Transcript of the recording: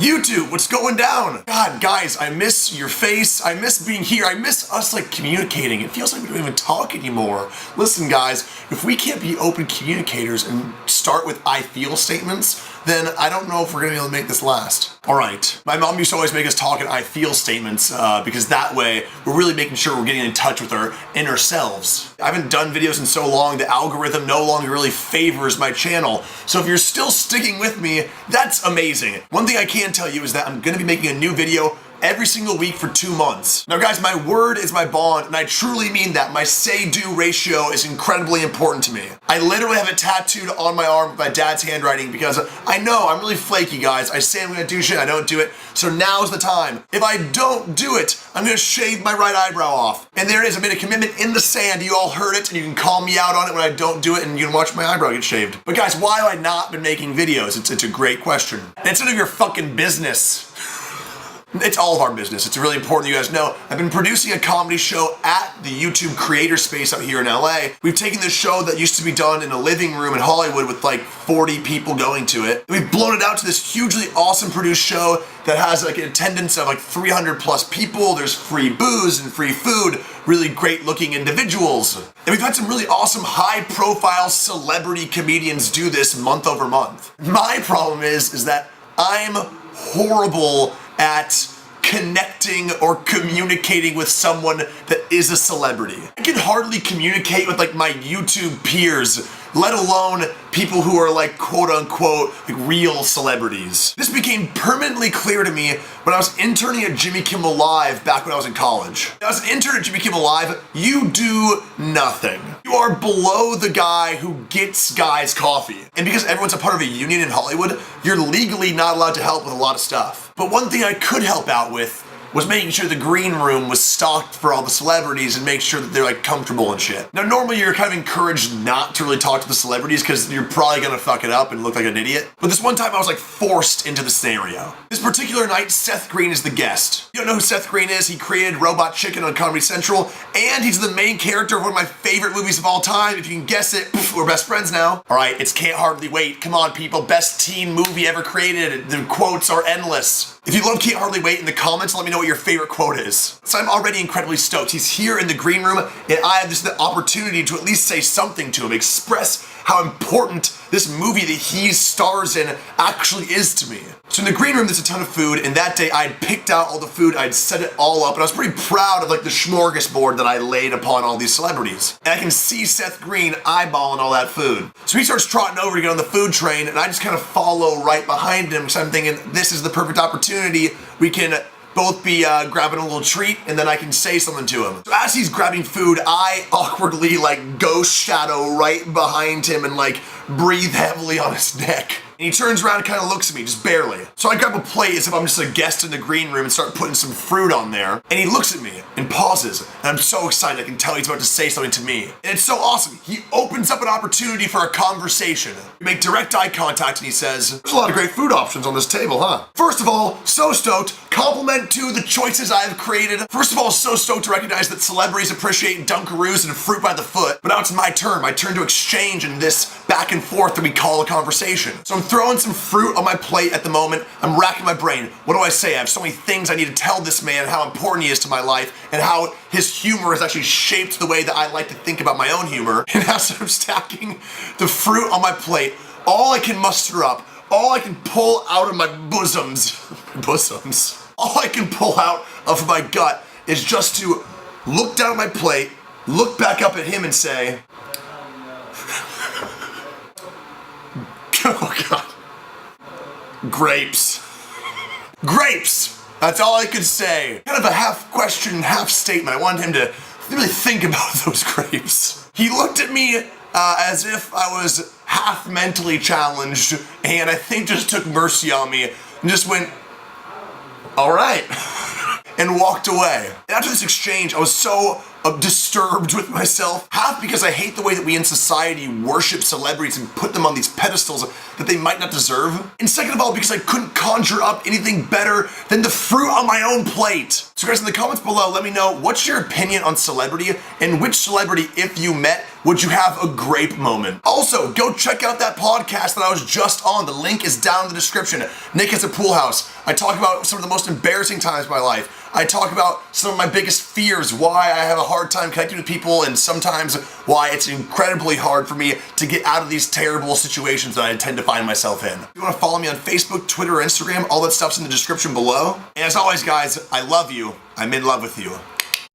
YouTube, what's going down? God, guys, I miss your face. I miss being here. I miss us, like, communicating. It feels like we don't even talk anymore. Listen, guys, if we can't be open communicators and start with I feel statements, then I don't know if we're gonna be able to make this last. All right, my mom used to always make us talk in I feel statements because that way we're really making sure we're getting in touch with our inner selves. I haven't done videos in so long, the algorithm no longer really favors my channel. So if you're still sticking with me, that's amazing. One thing I can tell you is that I'm gonna be making a new video every single week for 2 months. Now guys, my word is my bond, and I truly mean that. My say-do ratio is incredibly important to me. I literally have it tattooed on my arm with my dad's handwriting because I know I'm really flaky, guys. I say I'm gonna do shit, I don't do it, so now's the time. If I don't do it, I'm gonna shave my right eyebrow off. And there it is, I made a commitment in the sand. You all heard it, and you can call me out on it when I don't do it, and you can watch my eyebrow get shaved. But guys, why have I not been making videos? It's a great question. And it's none of your fucking business. It's all of our business. It's really important you guys know. I've been producing a comedy show at the YouTube creator space out here in LA. We've taken this show that used to be done in a living room in Hollywood with like 40 people going to it. We've blown it out to this hugely awesome produced show that has like an attendance of like 300 plus people. There's free booze and free food, really great looking individuals. And we've had some really awesome high profile celebrity comedians do this month over month. My problem is that I'm horrible at connecting or communicating with someone that is a celebrity. I can hardly communicate with like my YouTube peers, let alone people who are like quote unquote like real celebrities. This became permanently clear to me when I was interning at Jimmy Kimmel Live back when I was in college. As an intern at Jimmy Kimmel Live, you do nothing. You are below the guy who gets guys coffee. And because everyone's a part of a union in Hollywood, you're legally not allowed to help with a lot of stuff. But one thing I could help out with was making sure the green room was stocked for all the celebrities and make sure that they're like comfortable and shit. Now normally you're kind of encouraged not to really talk to the celebrities because you're probably gonna fuck it up and look like an idiot. But this one time I was like forced into the scenario. This particular night, Seth Green is the guest. You don't know who Seth Green is? He created Robot Chicken on Comedy Central, and he's the main character of one of my favorite movies of all time. If you can guess it, we're best friends now. All right, it's Can't Hardly Wait. Come on people, best teen movie ever created. The quotes are endless. If you love Can't Hardly Wait, in the comments, let me know what your favorite quote is. So I'm already incredibly stoked. He's here in the green room, and I have the opportunity to at least say something to him, express how important this movie that he stars in actually is to me. So in the green room, there's a ton of food, and that day I'd picked out all the food, I'd set it all up, and I was pretty proud of like the smorgasbord that I laid upon all these celebrities. And I can see Seth Green eyeballing all that food. So he starts trotting over to get on the food train, and I just kind of follow right behind him, because I'm thinking, this is the perfect opportunity. We can both be grabbing a little treat, and then I can say something to him. So as he's grabbing food, I awkwardly like ghost shadow right behind him and like breathe heavily on his neck. And he turns around and kind of looks at me, just barely. So I grab a plate as if I'm just a guest in the green room and start putting some fruit on there. And he looks at me and pauses. And I'm so excited, I can tell he's about to say something to me. And it's so awesome. He opens up an opportunity for a conversation. We make direct eye contact and he says, "There's a lot of great food options on this table, huh? First of all, so stoked. Compliment to the choices I've created. First of all, so stoked to recognize that celebrities appreciate Dunkaroos and fruit by the foot. But now it's my turn to exchange in this back and forth that we call a conversation. So I'm throwing some fruit on my plate at the moment. I'm racking my brain. What do I say? I have so many things I need to tell this man, how important he is to my life, and how his humor has actually shaped the way that I like to think about my own humor. And as I'm stacking the fruit on my plate, all I can muster up, all I can pull out of my bosoms, all I can pull out of my gut is just to look down at my plate, look back up at him and say, oh God. Grapes. Grapes! That's all I could say. Kind of a half question, half statement. I wanted him to really think about those grapes. He looked at me as if I was half mentally challenged, and I think just took mercy on me and just went, all right, and walked away. And after this exchange, I was so disturbed with myself, half because I hate the way that we in society worship celebrities and put them on these pedestals that they might not deserve, and second of all because I couldn't conjure up anything better than the fruit on my own plate. So guys, in the comments below, let me know what's your opinion on celebrity and which celebrity, if you met, would you have a grape moment. Also, go check out that podcast that I was just on. The link is down in the description. Nick has a pool house. I talk about some of the most embarrassing times of my life. I talk about some of my biggest fears, why I have a hard time connecting with people, and sometimes why it's incredibly hard for me to get out of these terrible situations that I tend to find myself in. If you want to follow me on Facebook, Twitter, or Instagram, all that stuff's in the description below. And as always, guys, I love you. I'm in love with you.